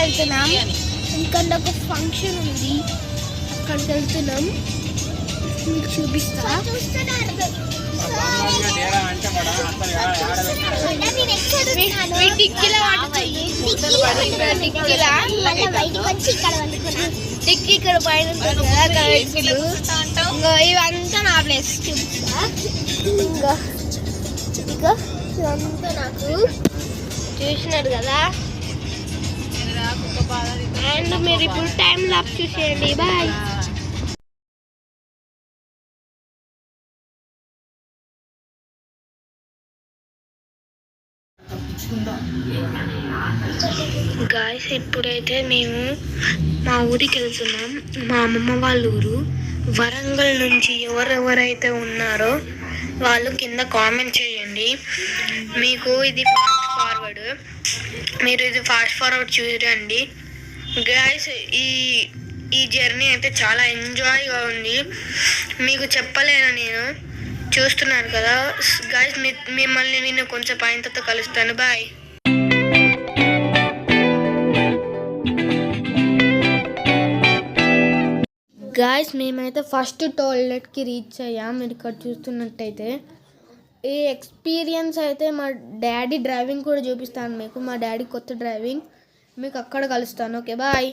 వెళ్తున్నాం. ఇంకా ఒక ఫంక్షన్ ఉంది, అక్కడికి వెళ్తున్నాం. మీకు చూపిస్తా. టిక్కీ ఇక్కడ పైన ఇవంతా నా ప్లేస్ చూపిస్తా. ఇంకా ఇదంతా నాకు చూసినారు కదా. అండ్ మీరు ఇప్పుడు టైం లాప్ చూసేయండి. బాయ్. గాయస్ ఇప్పుడైతే మేము మా ఊరికి వెళ్తున్నాం. మా అమ్మమ్మ వాళ్ళ ఊరు వరంగల్ నుంచి. ఎవరెవరైతే ఉన్నారో వాళ్ళు కింద కామెంట్ చేయండి. మీకు ఇది ఫాస్ట్ ఫార్వర్డ్, మీరు ఇది ఫాస్ట్ ఫార్వర్డ్ చూడండి. గాయస్ ఈ జర్నీ అయితే చాలా ఎంజాయ్గా ఉంది, మీకు చెప్పలేను. నేను చూస్తున్నారు కదా గాయస్. మిమ్మల్ని నేను కొంచెం పాయింట్తో కలుస్తాను. బాయ్. గాయస్ మేమైతే ఫస్ట్ టాయిలెట్కి రీచ్ అయ్యాం. మీరు ఇక్కడ చూస్తున్నట్టయితే ఈ ఎక్స్పీరియన్స్ అయితే మా డాడీ డ్రైవింగ్ కూడా చూపిస్తాను మీకు. మా డాడీ కొత్త డ్రైవింగ్, మీకు అక్కడ కలుస్తాను. Okay bye.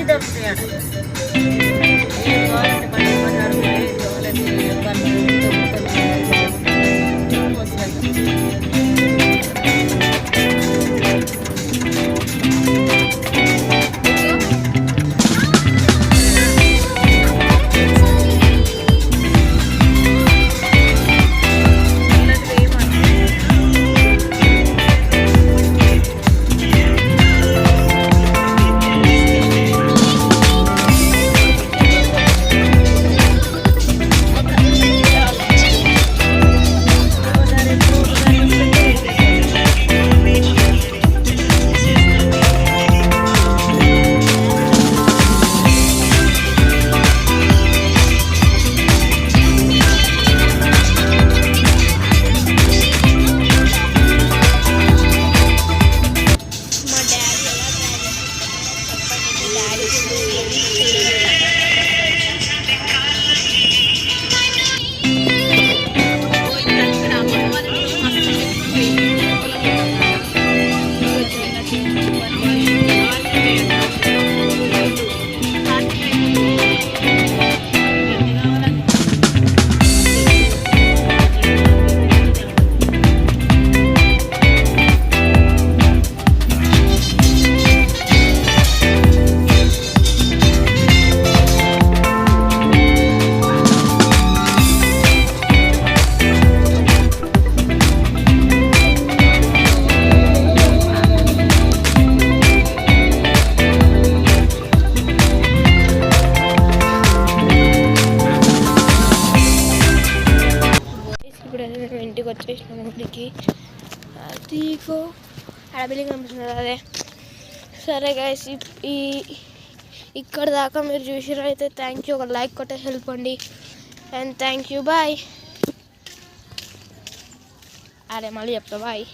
దొరుకుతాయి. ఏం కావాలంటే పట్టుకున్నారు ఇంటికి వచ్చేసినాం ఊరికి. అదిగో ఆడ బిల్డింగ్ కనిపిస్తుంది అదే. సరే గైస్, ఇక్కడ దాకా మీరు చూసిరు అయితే థ్యాంక్ యూ. ఒక లైక్ కొట్టే హెల్ప్ అండి. And thank you, bye. అరే మళ్ళీ చెప్తా బాయ్.